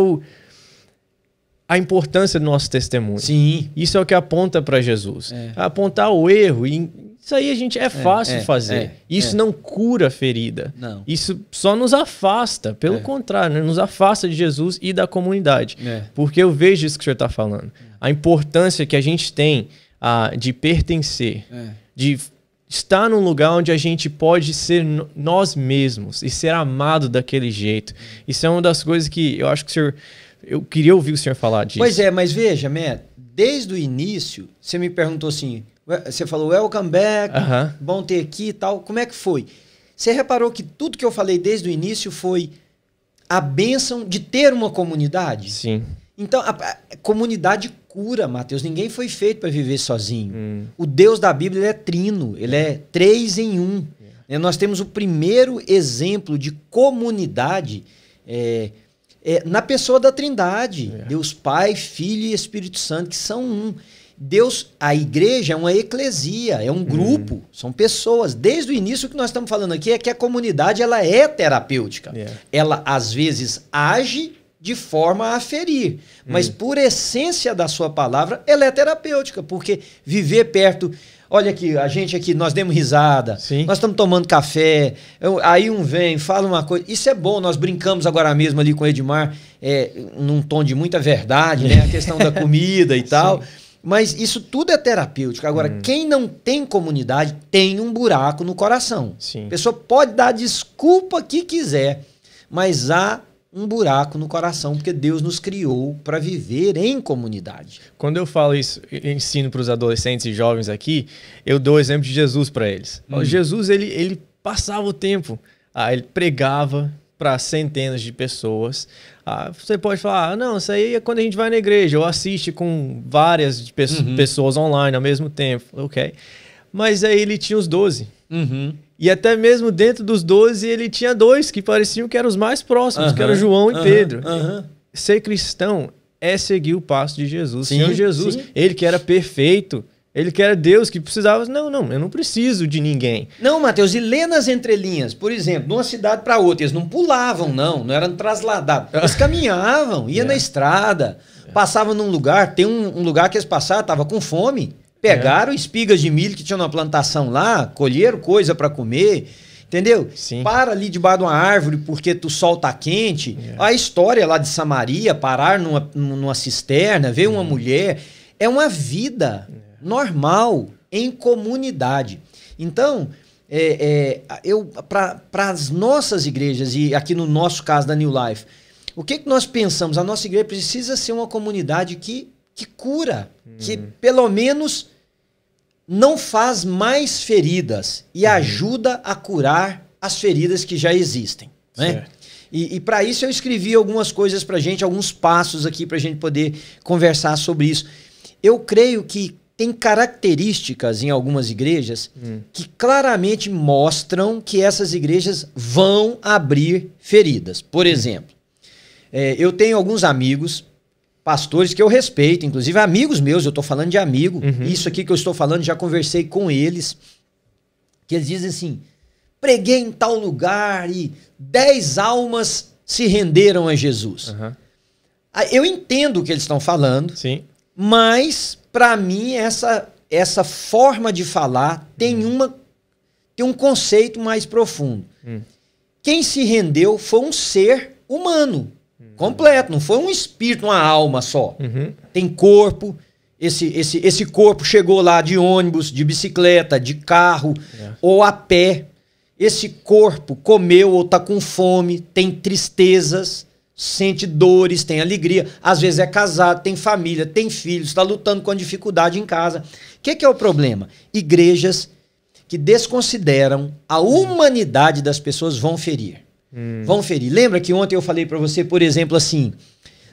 a importância do nosso testemunho. Sim. Isso é o que aponta para Jesus. Apontar o erro. Isso aí é fácil fazer. Isso não cura a ferida. Não. Isso só nos afasta. Pelo contrário, né? Nos afasta de Jesus e da comunidade. Porque eu vejo isso que o senhor está falando. A importância que a gente tem de pertencer. De estar num lugar onde a gente pode ser nós mesmos e ser amado daquele jeito. Isso é uma das coisas que eu acho que o senhor... Eu queria ouvir o senhor falar disso. Pois é, mas veja, Matt, desde o início, você me perguntou assim, você falou welcome back, bom ter aqui e tal, como é que foi? Você reparou que tudo que eu falei desde o início foi a bênção de ter uma comunidade? Sim. Então, a comunidade cura, Mateus, ninguém foi feito para viver sozinho. O Deus da Bíblia ele é trino, ele é 3 em 1. Nós temos o primeiro exemplo de comunidade na pessoa da Trindade. Deus Pai, Filho e Espírito Santo, que são um. Deus, a igreja é uma eclesia, é um grupo, são pessoas. Desde o início o que nós estamos falando aqui é que a comunidade ela é terapêutica. Ela, às vezes, age de forma a ferir, mas por essência da sua palavra, ela é terapêutica, porque viver perto... Olha aqui, a gente aqui, nós demos risada, nós estamos tomando café, aí um vem, fala uma coisa, isso é bom, nós brincamos agora mesmo ali com o Edmar, num tom de muita verdade, né? A questão da comida e tal, mas isso tudo é terapêutico. Agora, quem não tem comunidade tem um buraco no coração. A pessoa pode dar a desculpa que quiser, mas há um buraco no coração, porque Deus nos criou para viver em comunidade. Quando eu falo isso, eu ensino para os adolescentes e jovens aqui, eu dou o exemplo de Jesus para eles. Jesus, ele passava o tempo, ele pregava para centenas de pessoas. Você pode falar, não, isso aí é quando a gente vai na igreja, ou assiste com várias pessoas online ao mesmo tempo. Ok. Mas aí ele tinha os 12. E até mesmo dentro dos 12, ele tinha 2 que pareciam que eram os mais próximos, que eram João e Pedro. Ser cristão é seguir o passo de Jesus. Senhor Jesus, ele que era perfeito, ele que era Deus, que precisava... Não, eu não preciso de ninguém. Não, Mateus, e lê nas entrelinhas, por exemplo, de uma cidade para outra, eles não pulavam, não eram trasladados. Eles caminhavam, iam na estrada, passavam num lugar, tem um lugar que eles passaram, estava com fome, pegaram espigas de milho que tinham na plantação lá, colheram coisa para comer, entendeu? Para ali debaixo de uma árvore porque o sol tá quente. A história lá de Samaria, parar numa cisterna, ver uma mulher, é uma vida normal em comunidade. Então, para as nossas igrejas, e aqui no nosso caso da New Life, o que nós pensamos? A nossa igreja precisa ser uma comunidade que cura, que pelo menos não faz mais feridas e ajuda a curar as feridas que já existem. Né? E para isso eu escrevi algumas coisas para a gente, alguns passos aqui para a gente poder conversar sobre isso. Eu creio que tem características em algumas igrejas que claramente mostram que essas igrejas vão abrir feridas. Por exemplo, eu tenho alguns amigos, pastores que eu respeito, inclusive amigos meus, eu estou falando de amigo, isso aqui que eu estou falando, já conversei com eles, que eles dizem assim, preguei em tal lugar e 10 almas se renderam a Jesus. Eu entendo o que eles estão falando, Sim. mas para mim essa forma de falar tem um conceito mais profundo. Quem se rendeu foi um ser humano, completo, não foi um espírito, uma alma só. Tem corpo, esse corpo chegou lá de ônibus, de bicicleta, de carro ou a pé. Esse corpo comeu ou tá com fome, tem tristezas, sente dores, tem alegria, às vezes é casado, tem família, tem filhos, está lutando com a dificuldade em casa. O que é o problema? Igrejas que desconsideram a humanidade das pessoas vão ferir. Vão ferir. Lembra que ontem eu falei para você, por exemplo, assim,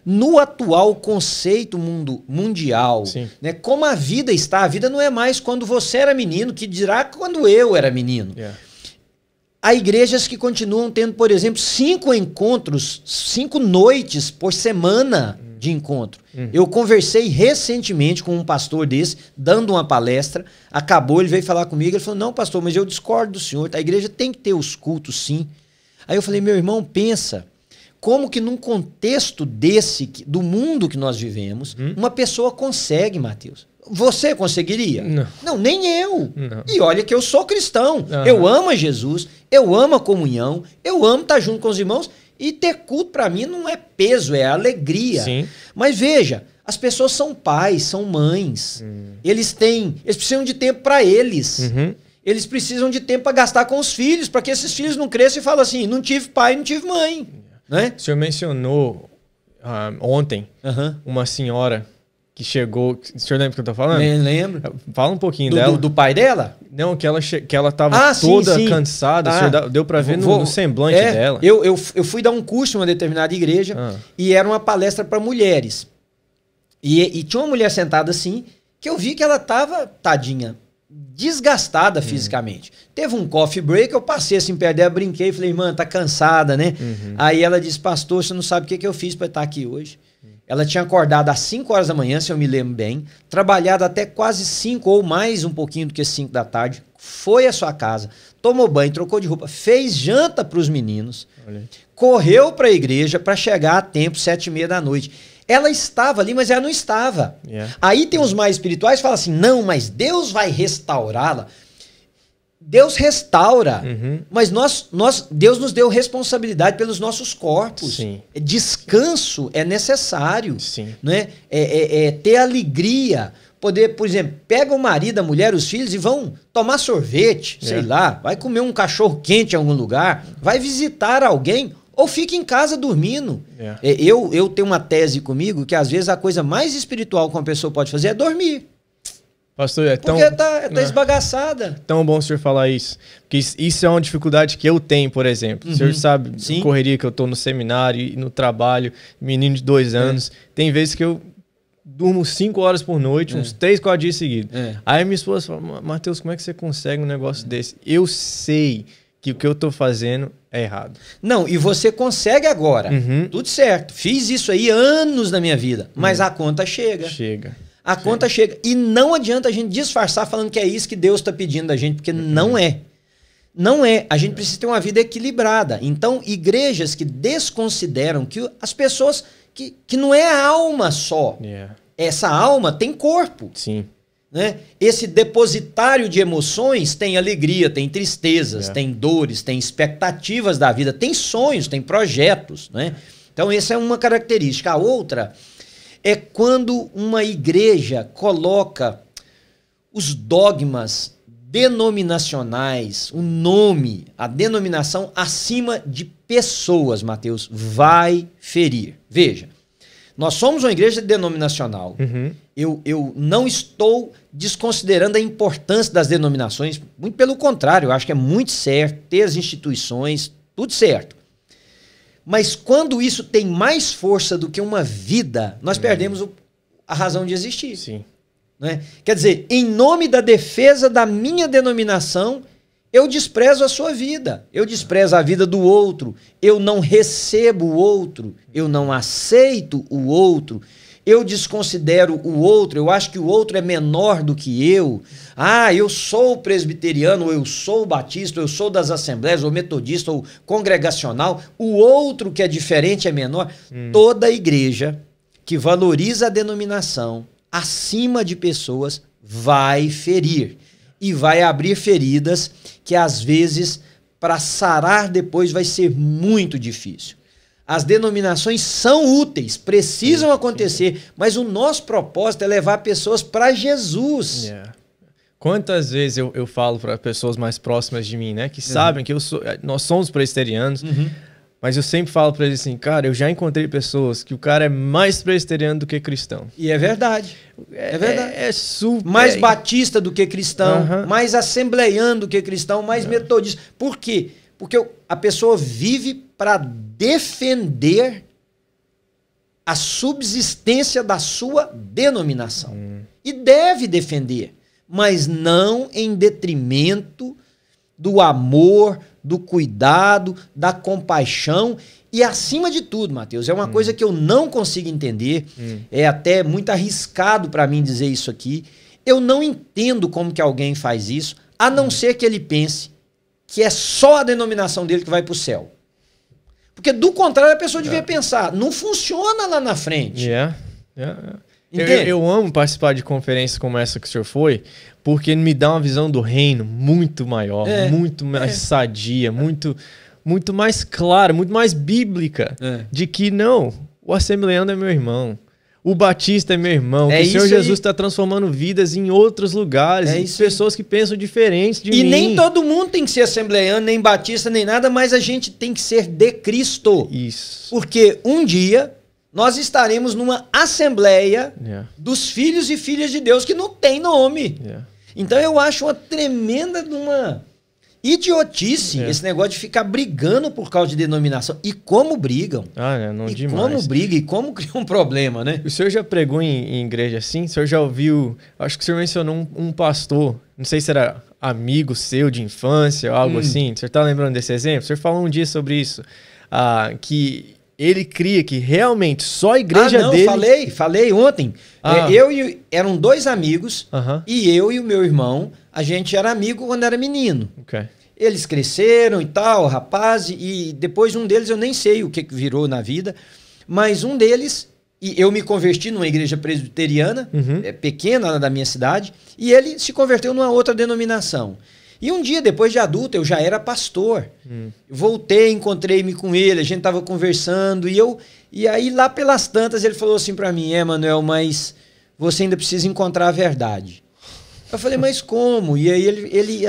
no atual conceito mundial, né, como a vida está, a vida não é mais quando você era menino, que dirá quando eu era menino. Há igrejas que continuam tendo, por exemplo, 5 encontros, 5 noites por semana de encontro. Eu conversei recentemente com um pastor desse, dando uma palestra, acabou, ele veio falar comigo, ele falou, não, pastor, mas eu discordo do senhor, a igreja tem que ter os cultos, sim. Aí eu falei, meu irmão, pensa, como que num contexto desse, do mundo que nós vivemos, uma pessoa consegue, Mateus? Você conseguiria? Não, nem eu. Não. E olha que eu sou cristão. Eu amo a Jesus, eu amo a comunhão, eu amo estar junto com os irmãos. E ter culto para mim não é peso, é alegria. Sim. Mas veja, as pessoas são pais, são mães. Eles precisam de tempo para eles. Eles precisam de tempo para gastar com os filhos, para que esses filhos não cresçam e falem assim, não tive pai, não tive mãe. Né? O senhor mencionou ontem uma senhora que chegou... O senhor lembra o que eu tô falando? Lembro. Fala um pouquinho dela. Do pai dela? Não, que ela tava toda cansada. O senhor deu pra ver no semblante dela. Eu fui dar um curso em uma determinada igreja e era uma palestra para mulheres. E tinha uma mulher sentada assim, que eu vi que ela tava, tadinha, desgastada fisicamente. Teve um coffee break, eu passei assim perto dela, brinquei, falei, irmã, tá cansada, né? Aí ela disse, pastor, você não sabe o que eu fiz para estar aqui hoje. Ela tinha acordado às 5 horas da manhã, se eu me lembro bem, trabalhado até quase 5 ou mais um pouquinho do que 5 da tarde, foi à sua casa, tomou banho, trocou de roupa, fez janta para os meninos, correu para a igreja para chegar a tempo, 7h30 da noite. Ela estava ali, mas ela não estava. Aí tem os mais espirituais que falam assim, não, mas Deus vai restaurá-la. Deus restaura, mas Deus nos deu responsabilidade pelos nossos corpos. Descanso é necessário, né? Ter alegria, poder, por exemplo, pega o marido, a mulher, os filhos e vão tomar sorvete, sei lá, vai comer um cachorro quente em algum lugar, vai visitar alguém ou fica em casa dormindo. Eu tenho uma tese comigo que às vezes a coisa mais espiritual que uma pessoa pode fazer é dormir. Pastor, porque tá esbagaçada. Tão bom o senhor falar isso. Porque isso é uma dificuldade que eu tenho, por exemplo. O senhor sabe, a correria que eu tô no seminário e no trabalho, menino de 2 anos. Tem vezes que eu durmo 5 horas por noite, uns 3, 4 dias seguidos. Aí minha esposa fala, Mateus, como é que você consegue um negócio desse? Eu sei que o que eu tô fazendo é errado. Não, e você consegue agora. Tudo certo. Fiz isso aí anos na minha vida. Mas a conta chega. A conta chega. E não adianta a gente disfarçar falando que é isso que Deus está pedindo da gente, porque não é. Não é. A gente precisa ter uma vida equilibrada. Então, igrejas que desconsideram que as pessoas... Que não é a alma só. Essa alma tem corpo. Né? Esse depositário de emoções tem alegria, tem tristezas, tem dores, tem expectativas da vida, tem sonhos, tem projetos. Né? Então, essa é uma característica. A outra... é quando uma igreja coloca os dogmas denominacionais, o nome, a denominação acima de pessoas, Mateus, vai ferir. Veja, nós somos uma igreja denominacional. Eu não estou desconsiderando a importância das denominações, muito pelo contrário, eu acho que é muito certo ter as instituições, tudo certo. Mas quando isso tem mais força do que uma vida, nós perdemos a razão de existir. né? Quer dizer, em nome da defesa da minha denominação, eu desprezo a sua vida, eu desprezo a vida do outro, eu não recebo o outro, eu não aceito o outro, eu desconsidero o outro, eu acho que o outro é menor do que eu. Ah, eu sou presbiteriano, ou eu sou batista, ou eu sou das assembleias, ou metodista, ou congregacional. O outro que é diferente é menor. Toda igreja que valoriza a denominação acima de pessoas vai ferir. E vai abrir feridas que às vezes para sarar depois vai ser muito difícil. As denominações são úteis, precisam acontecer, mas o nosso propósito é levar pessoas para Jesus. Quantas vezes eu falo para pessoas mais próximas de mim, né, que sabem que nós somos presbiterianos, mas eu sempre falo para eles assim, cara, eu já encontrei pessoas que o cara é mais presbiteriano do que cristão. E é verdade. É verdade. É super... Mais batista do que cristão, mais assembleiano do que cristão, mais metodista. Por quê? Porque a pessoa vive para defender a subsistência da sua denominação. E deve defender, mas não em detrimento do amor, do cuidado, da compaixão e, acima de tudo, Mateus, é uma coisa que eu não consigo entender, é até muito arriscado para mim dizer isso aqui, eu não entendo como que alguém faz isso, a não ser que ele pense que é só a denominação dele que vai para o céu. Porque, do contrário, a pessoa devia pensar, não funciona lá na frente. Eu amo participar de conferências como essa que o senhor foi, porque me dá uma visão do reino muito maior, muito mais sadia, muito mais clara, muito mais bíblica, de que não, o assembleano é meu irmão, o batista é meu irmão, que o Senhor Jesus está transformando vidas em outros lugares, pessoas que pensam diferentes de mim. E nem todo mundo tem que ser assembleano, nem batista, nem nada, mas a gente tem que ser de Cristo. Isso. Porque um dia nós estaremos numa assembleia dos filhos e filhas de Deus que não tem nome. Então eu acho uma tremenda uma idiotice esse negócio de ficar brigando por causa de denominação. E como brigam. Não e demais. Como brigam e como criam um problema, né? O senhor já pregou em igreja assim? O senhor já ouviu... Acho que o senhor mencionou um pastor, não sei se era amigo seu de infância ou algo assim. O senhor está lembrando desse exemplo? O senhor falou um dia sobre isso. Que ele cria que realmente só a igreja dele... Falei ontem. Eram dois amigos e eu e o meu irmão, a gente era amigo quando era menino. Eles cresceram e tal, rapaz, e depois um deles eu nem sei o que virou na vida, mas um deles, e eu me converti numa igreja presbiteriana, pequena lá da minha cidade, e ele se converteu numa outra denominação. E um dia, depois de adulto, eu já era pastor. Voltei, encontrei-me com ele, a gente estava conversando, e aí lá pelas tantas ele falou assim para mim, Manuel, mas você ainda precisa encontrar a verdade. Eu falei, mas como? E aí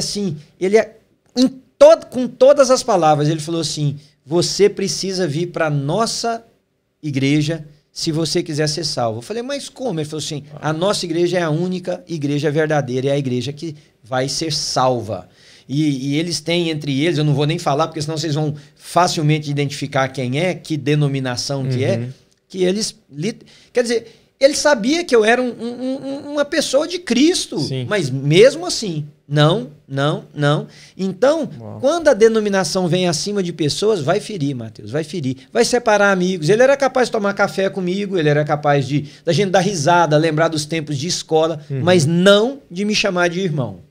com todas as palavras, ele falou assim, você precisa vir para nossa igreja se você quiser ser salvo. Eu falei, mas como? Ele falou assim, a nossa igreja é a única igreja verdadeira, é a igreja que vai ser salva. E eles têm entre eles, eu não vou nem falar, porque senão vocês vão facilmente identificar quem é, que denominação que é, que eles... Quer dizer, ele sabia que eu era uma pessoa de Cristo, mas mesmo assim, não. Então, quando a denominação vem acima de pessoas, vai ferir, Mateus, vai ferir. Vai separar amigos. Ele era capaz de tomar café comigo, ele era capaz da gente dar risada, lembrar dos tempos de escola, mas não de me chamar de irmão.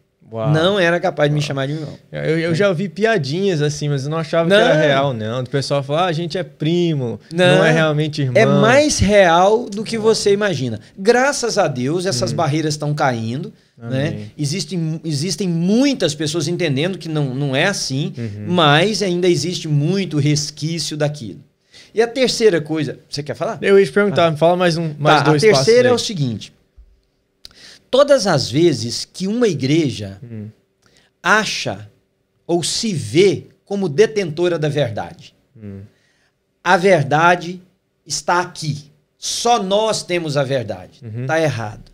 Não era capaz de me chamar de irmão. Eu já ouvi piadinhas assim, mas eu não achava que era real, não. O pessoal fala, a gente é primo, não é realmente irmão. É mais real do que você imagina. Graças a Deus, essas barreiras estão caindo. Né? Existem muitas pessoas entendendo que não é assim, mas ainda existe muito resquício daquilo. E a terceira coisa... Você quer falar? Eu ia te perguntar, fala mais dois passos. A terceira é o seguinte... Todas as vezes que uma igreja acha ou se vê como detentora da verdade, a verdade está aqui. Só nós temos a verdade. Está errado.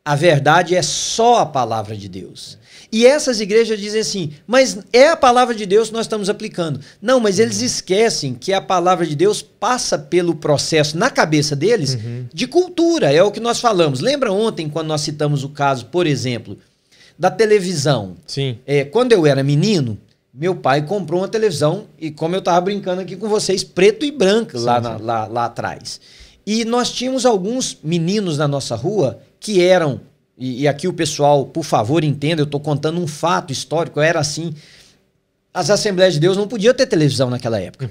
A verdade é só a palavra de Deus. E essas igrejas dizem assim, mas é a palavra de Deus que nós estamos aplicando. Não, mas eles esquecem que a palavra de Deus passa pelo processo na cabeça deles de cultura, é o que nós falamos. Lembra ontem quando nós citamos o caso, por exemplo, da televisão? Sim. Quando eu era menino, meu pai comprou uma televisão, e como eu estava brincando aqui com vocês, preto e branco lá atrás. E nós tínhamos alguns meninos na nossa rua que eram... E aqui o pessoal, por favor, entenda, eu estou contando um fato histórico, era assim. As Assembleias de Deus não podiam ter televisão naquela época.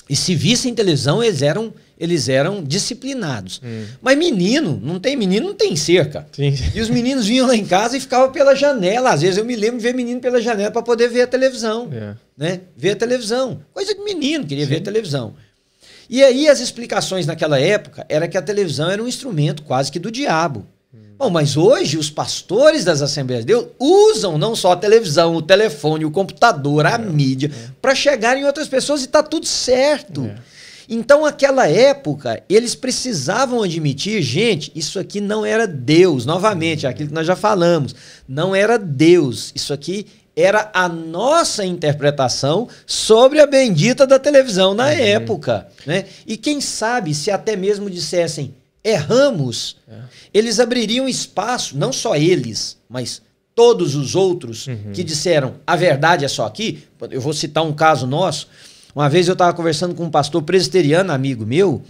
E se vissem televisão, eles eram disciplinados. Mas menino, não tem cerca. Sim. E os meninos vinham lá em casa e ficavam pela janela. Às vezes eu me lembro de ver menino pela janela para poder ver a televisão. Né? Ver a televisão. Coisa de menino, queria ver a televisão. E aí as explicações naquela época era que a televisão era um instrumento quase que do diabo. Bom, mas hoje os pastores das Assembleias de Deus usam não só a televisão, o telefone, o computador, a mídia, para chegar em outras pessoas e tá tudo certo. Então, naquela época, eles precisavam admitir, gente, isso aqui não era Deus. Novamente, aquilo que nós já falamos, não era Deus. Isso aqui era a nossa interpretação sobre a bendita da televisão na época. Né? E quem sabe se até mesmo dissessem, erramos, eles abririam espaço, não só eles, mas todos os outros que disseram, a verdade é só aqui. Eu vou citar um caso nosso. Uma vez eu estava conversando com um pastor presbiteriano, amigo meu,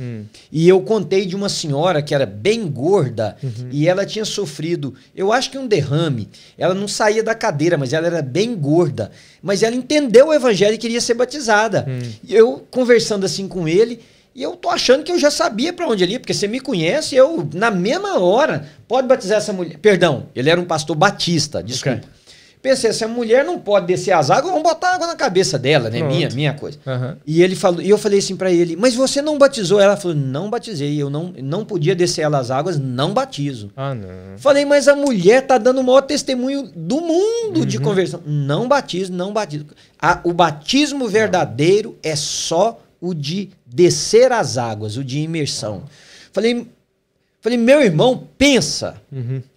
e eu contei de uma senhora que era bem gorda e ela tinha sofrido, eu acho que um derrame. Ela não saía da cadeira, mas ela era bem gorda. Mas ela entendeu o evangelho e queria ser batizada. E eu conversando assim com ele, e eu tô achando que eu já sabia para onde ele ia, porque você me conhece, eu, na mesma hora, pode batizar essa mulher. Perdão, ele era um pastor batista, desculpa. Okay. Pensei, essa mulher não pode descer as águas, vamos botar água na cabeça dela, né? Minha coisa. E ele falou, e eu falei assim para ele, mas você não batizou? Ela falou, não batizei, eu não podia descer ela as águas, não batizo. Não. Falei, mas a mulher tá dando o maior testemunho do mundo de conversão. Não batizo, não batizo. O batismo verdadeiro é só o de descer as águas, o de imersão. Falei, meu irmão, pensa,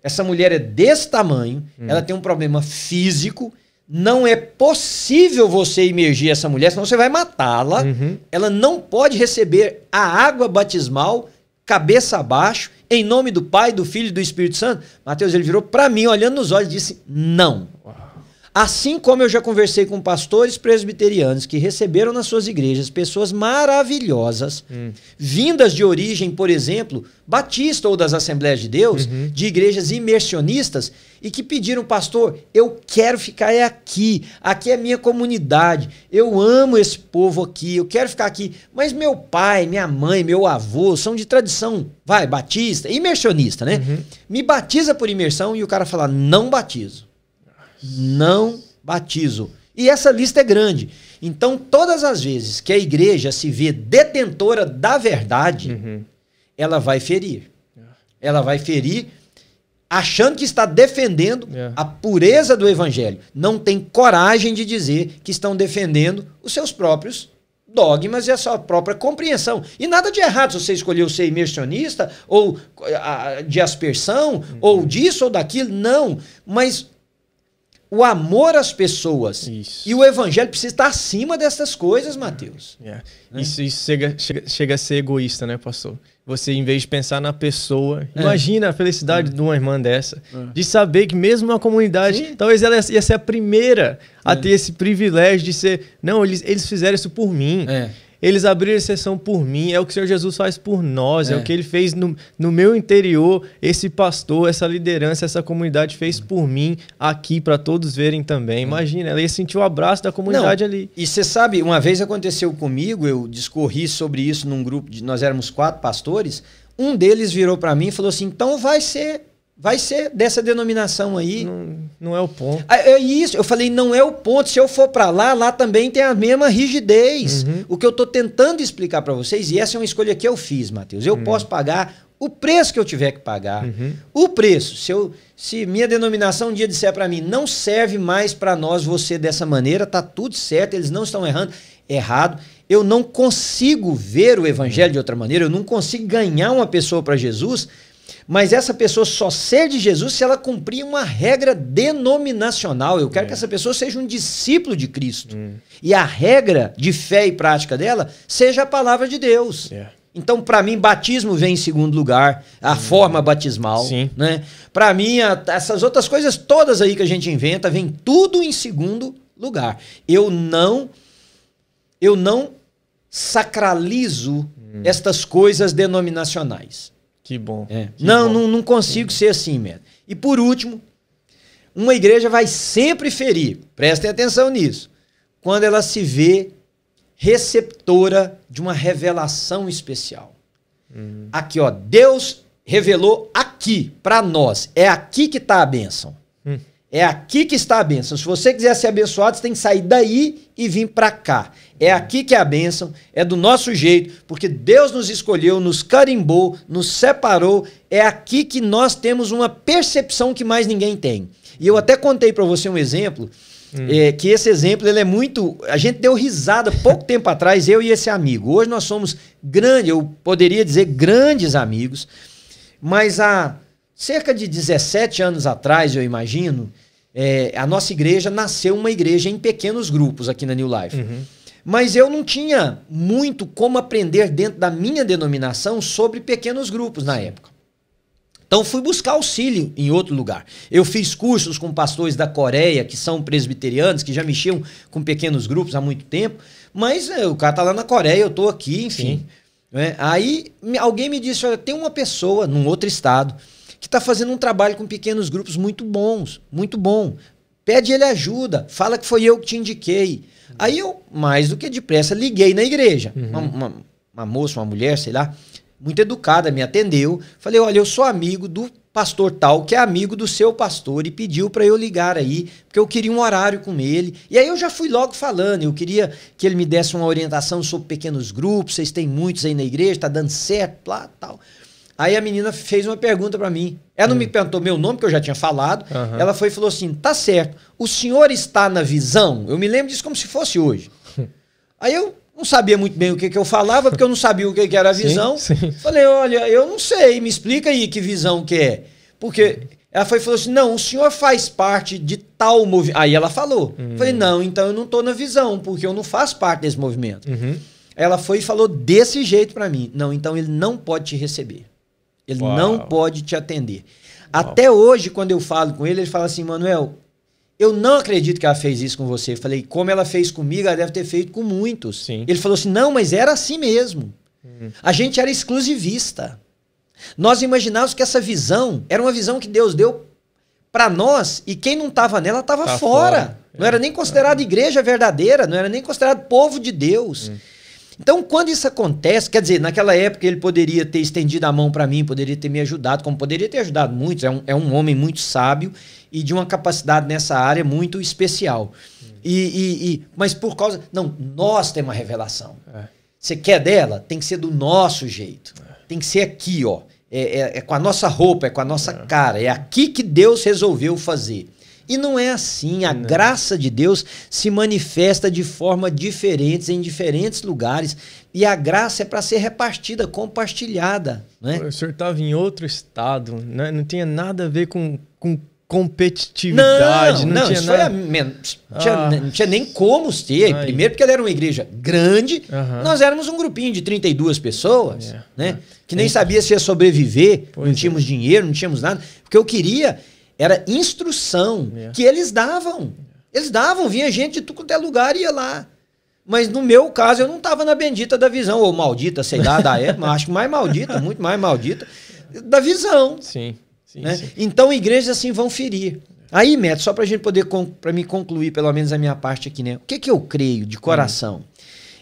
essa mulher é desse tamanho, ela tem um problema físico, não é possível você imergir essa mulher, senão você vai matá-la, ela não pode receber a água batismal, cabeça abaixo, em nome do Pai, do Filho e do Espírito Santo. Mateus, ele virou para mim, olhando nos olhos, e disse, não. Assim como eu já conversei com pastores presbiterianos que receberam nas suas igrejas pessoas maravilhosas, vindas de origem, por exemplo, batista ou das Assembleias de Deus, de igrejas imersionistas, e que pediram, pastor, eu quero ficar aqui é minha comunidade, eu amo esse povo aqui, eu quero ficar aqui, mas meu pai, minha mãe, meu avô são de tradição, batista, imersionista, né? Me batiza por imersão, e o cara fala, não batizo. Não batizo. E essa lista é grande. Então, todas as vezes que a igreja se vê detentora da verdade, ela vai ferir. Ela vai ferir achando que está defendendo a pureza do evangelho. Não tem coragem de dizer que estão defendendo os seus próprios dogmas e a sua própria compreensão. E nada de errado se você escolheu ser imersionista, ou de aspersão, ou disso ou daquilo. Não. Mas o amor às pessoas e o evangelho precisa estar acima dessas coisas, Mateus. Né? Isso chega a ser egoísta, né, pastor? Você, em vez de pensar na pessoa, imagina a felicidade de uma irmã dessa, de saber que mesmo uma comunidade, talvez ela ia ser a primeira a ter esse privilégio de ser, não, eles fizeram isso por mim. Eles abriram exceção por mim, é o que o Senhor Jesus faz por nós, é o que ele fez no meu interior, esse pastor, essa liderança, essa comunidade fez por mim aqui, para todos verem também. Imagina, ela ia sentir o abraço da comunidade ali. E você sabe, uma vez aconteceu comigo, eu discorri sobre isso num grupo, nós éramos 4 pastores, um deles virou para mim e falou assim, então vai ser dessa denominação aí. Não é o ponto. É isso, eu falei, não é o ponto. Se eu for para lá também tem a mesma rigidez. O que eu tô tentando explicar para vocês, e essa é uma escolha que eu fiz, Mateus, eu posso pagar o preço que eu tiver que pagar. O preço, se minha denominação um dia disser para mim, não serve mais para nós você dessa maneira, tá tudo certo, eles não estão errado. Eu não consigo ver o evangelho de outra maneira, eu não consigo ganhar uma pessoa para Jesus. Mas essa pessoa só ser de Jesus se ela cumprir uma regra denominacional. Eu quero que essa pessoa seja um discípulo de Cristo. E a regra de fé e prática dela seja a palavra de Deus. Então, para mim, batismo vem em segundo lugar, a forma batismal. Né? Para mim, essas outras coisas todas aí que a gente inventa, vem tudo em segundo lugar. Eu não sacralizo estas coisas denominacionais. Que bom. Não consigo ser assim, mesmo. E por último, uma igreja vai sempre ferir, prestem atenção nisso, quando ela se vê receptora de uma revelação especial. Aqui, ó, Deus revelou aqui para nós. É aqui que está a bênção. É aqui que está a bênção. Se você quiser ser abençoado, você tem que sair daí e vir para cá. É aqui que é a bênção, é do nosso jeito, porque Deus nos escolheu, nos carimbou, nos separou. É aqui que nós temos uma percepção que mais ninguém tem. E eu até contei para você um exemplo, que esse exemplo ele é muito... A gente deu risada pouco tempo atrás, eu e esse amigo. Hoje nós somos grandes, eu poderia dizer grandes amigos, mas há cerca de 17 anos atrás, eu imagino, a nossa igreja nasceu uma igreja em pequenos grupos aqui na New Life. Mas eu não tinha muito como aprender dentro da minha denominação sobre pequenos grupos na época. Então fui buscar auxílio em outro lugar. Eu fiz cursos com pastores da Coreia, que são presbiterianos, que já mexiam com pequenos grupos há muito tempo, mas o cara tá lá na Coreia, eu tô aqui, enfim. Aí alguém me disse, olha, tem uma pessoa num outro estado que está fazendo um trabalho com pequenos grupos muito bons, muito bom. Pede ele ajuda, fala que foi eu que te indiquei. Aí eu, mais do que depressa, liguei na igreja. Uma moça, uma mulher, sei lá, muito educada, me atendeu. Falei, olha, eu sou amigo do pastor tal, que é amigo do seu pastor, e pediu para eu ligar aí, porque eu queria um horário com ele. E aí eu já fui logo falando, eu queria que ele me desse uma orientação sobre pequenos grupos, vocês têm muitos aí na igreja, tá dando certo, lá, tal. Aí a menina fez uma pergunta para mim. Ela não me perguntou meu nome, que eu já tinha falado. Ela foi e falou assim, tá certo, o senhor está na visão? Eu me lembro disso como se fosse hoje. Aí eu não sabia muito bem o que eu falava, porque eu não sabia o que era a visão. Falei, olha, eu não sei, me explica aí que visão que é. Porque ela foi e falou assim, não, o senhor faz parte de tal movimento. Aí ela falou. Falei, não, então eu não tô na visão, porque eu não faço parte desse movimento. Ela foi e falou desse jeito para mim. Não, então ele não pode te receber. Ele não pode te atender. Até hoje, quando eu falo com ele, ele fala assim, Manuel, eu não acredito que ela fez isso com você. Eu falei, como ela fez comigo, ela deve ter feito com muitos. Ele falou assim, não, mas era assim mesmo. A gente era exclusivista. Nós imaginávamos que essa visão era uma visão que Deus deu para nós e quem não estava nela estava fora. Não era nem considerado igreja verdadeira, não era nem considerado povo de Deus. Então, quando isso acontece, quer dizer, naquela época ele poderia ter estendido a mão para mim, poderia ter me ajudado, como poderia ter ajudado muitos, é um homem muito sábio e de uma capacidade nessa área muito especial. Mas por causa... Não, nós temos uma revelação. Você quer dela? Tem que ser do nosso jeito. Tem que ser aqui, ó. É com a nossa roupa, é com a nossa cara. É aqui que Deus resolveu fazer. E não é assim. A graça de Deus se manifesta de forma diferente em diferentes lugares. E a graça é para ser repartida, compartilhada. Né? O senhor estava em outro estado, né? Não tinha nada a ver com competitividade. Não tinha nada... não tinha nem como ter. Primeiro porque ela era uma igreja grande. Nós éramos um grupinho de 32 pessoas, né? Que nem sabia se ia sobreviver. Não tínhamos dinheiro, não tínhamos nada. Porque eu queria... Era instrução que eles davam. Eles davam, vinha gente de tudo quanto é lugar e ia lá. Mas no meu caso, eu não estava na bendita da visão, ou maldita, sei lá, da época, mas acho que mais maldita, muito mais maldita, da visão. Né? Então, igrejas assim vão ferir. Aí, Neto, só para a gente poder, para me concluir, pelo menos a minha parte aqui, né? O que eu creio de coração?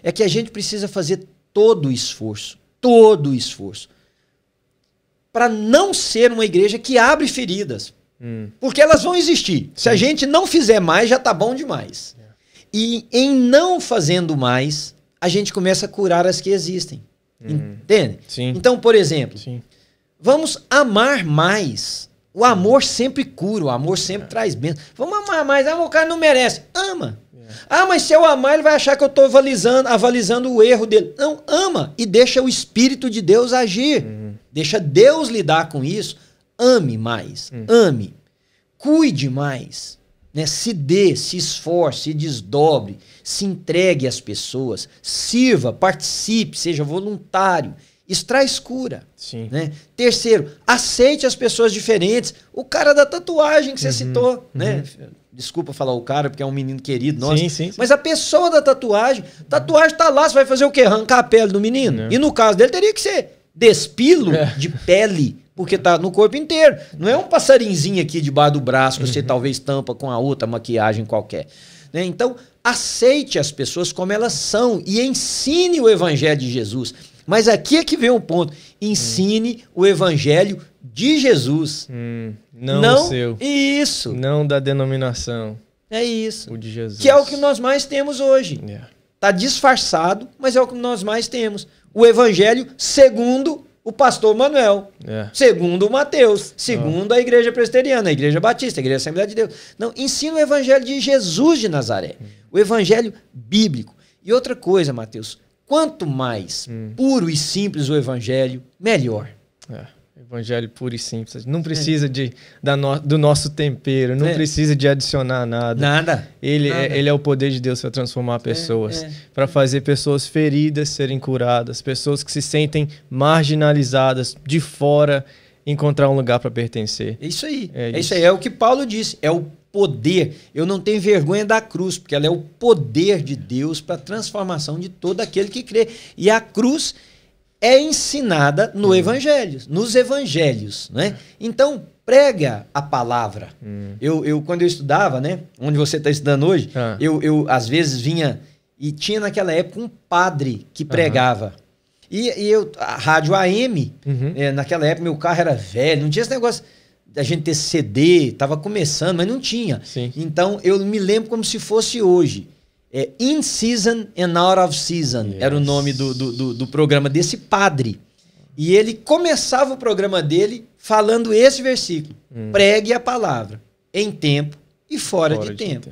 É que a gente precisa fazer todo o esforço, para não ser uma igreja que abre feridas. Porque elas vão existir. Se a gente não fizer mais, já tá bom demais. E em não fazendo mais, a gente começa a curar as que existem. Entende? Então, por exemplo, vamos amar mais. O amor sempre cura, o amor sempre traz bênção. Vamos amar mais. O cara não merece. Ama. Ah, mas se eu amar, ele vai achar que eu estou avalizando o erro dele. Não, ama e deixa o Espírito de Deus agir. Deixa Deus lidar com isso. Ame mais, ame. Cuide mais. Né? Se dê, se esforce, se desdobre, se entregue às pessoas, sirva, participe, seja voluntário. Isso traz cura. Sim. Né? Terceiro, aceite as pessoas diferentes. O cara da tatuagem que você citou, né? Desculpa falar o cara, porque é um menino querido nosso. Sim. Mas a pessoa da tatuagem tá lá, você vai fazer o quê? Arrancar a pele do menino? Não. E no caso dele, teria que ser despilo de pele, porque tá no corpo inteiro. Não é um passarinzinho aqui debaixo do braço que você talvez tampa com a outra maquiagem qualquer. Né? Então, aceite as pessoas como elas são e ensine o evangelho de Jesus. Mas aqui é que vem o ponto. Ensine o evangelho de Jesus. Não o seu. Isso. Não da denominação. É isso. O de Jesus. Que é o que nós mais temos hoje. Tá disfarçado, mas é o que nós mais temos. O evangelho segundo o pastor Manuel, segundo o Mateus, segundo a igreja presbiteriana, a igreja batista, a igreja Assembleia de Deus. Não, ensina o evangelho de Jesus de Nazaré. O evangelho bíblico. E outra coisa, Mateus, quanto mais puro e simples o evangelho, melhor. Evangelho puro e simples. Não precisa do nosso tempero, não precisa de adicionar nada. Nada. Ele é o poder de Deus para transformar pessoas, para fazer pessoas feridas serem curadas, pessoas que se sentem marginalizadas, de fora, encontrar um lugar para pertencer. É isso aí. Isso aí. É o que Paulo disse. É o poder. Eu não tenho vergonha da cruz, porque ela é o poder de Deus para a transformação de todo aquele que crê. E a cruz é ensinada no evangelho, nos evangelhos, né? Então, prega a palavra. Quando eu estudava, né? Onde você está estudando hoje, eu às vezes vinha e tinha naquela época um padre que pregava. E a rádio AM, naquela época meu carro era velho, não tinha esse negócio da gente ter CD, estava começando, mas não tinha. Sim. Então, eu me lembro como se fosse hoje. In Season and Out of Season era o nome do programa desse padre. E ele começava o programa dele falando esse versículo. Pregue a palavra em tempo e fora de tempo.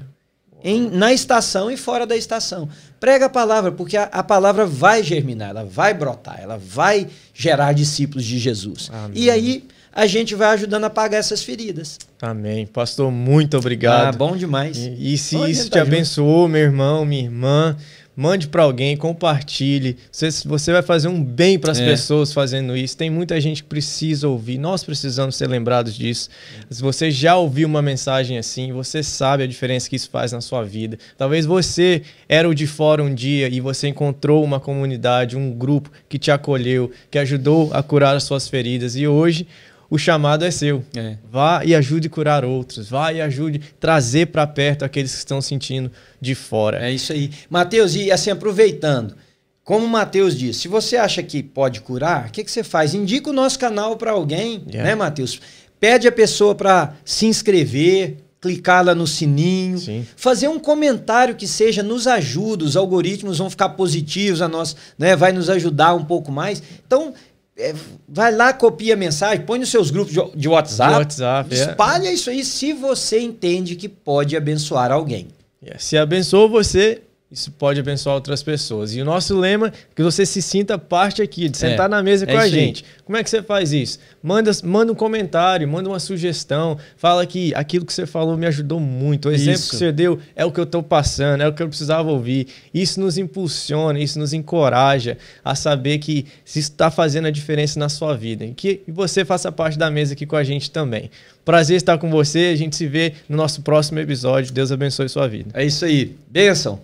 Na estação e fora da estação. Prega a palavra, porque a palavra vai germinar, ela vai brotar, ela vai gerar discípulos de Jesus. Amém. E aí a gente vai ajudando a apagar essas feridas. Amém. Pastor, muito obrigado. Bom demais. E se isso te abençoou, meu irmão, minha irmã, mande para alguém, compartilhe. Você vai fazer um bem para as pessoas fazendo isso. Tem muita gente que precisa ouvir. Nós precisamos ser lembrados disso. Se você já ouviu uma mensagem assim, você sabe a diferença que isso faz na sua vida. Talvez você era o de fora um dia e você encontrou uma comunidade, um grupo que te acolheu, que ajudou a curar as suas feridas. E hoje o chamado é seu. Vá e ajude a curar outros. Vá e ajude a trazer para perto aqueles que estão sentindo de fora. É isso aí. Mateus, e assim, aproveitando, como o Mateus disse, se você acha que pode curar, o que você faz? Indica o nosso canal para alguém, né, Mateus? Pede a pessoa para se inscrever, clicar lá no sininho, fazer um comentário que seja, nos ajuda, os algoritmos vão ficar positivos, vai nos ajudar um pouco mais. Então, vai lá, copia a mensagem, põe nos seus grupos de WhatsApp, espalha isso aí se você entende que pode abençoar alguém. Se abençoou você, isso pode abençoar outras pessoas. E o nosso lema é que você se sinta parte aqui, de sentar na mesa com a gente. Como é que você faz isso? Manda um comentário, manda uma sugestão, fala que aquilo que você falou me ajudou muito. O exemplo que você deu é o que eu estou passando, é o que eu precisava ouvir. Isso nos impulsiona, isso nos encoraja a saber que isso está fazendo a diferença na sua vida. E que você faça parte da mesa aqui com a gente também. Prazer estar com você, a gente se vê no nosso próximo episódio. Deus abençoe sua vida. É isso aí. Bênção.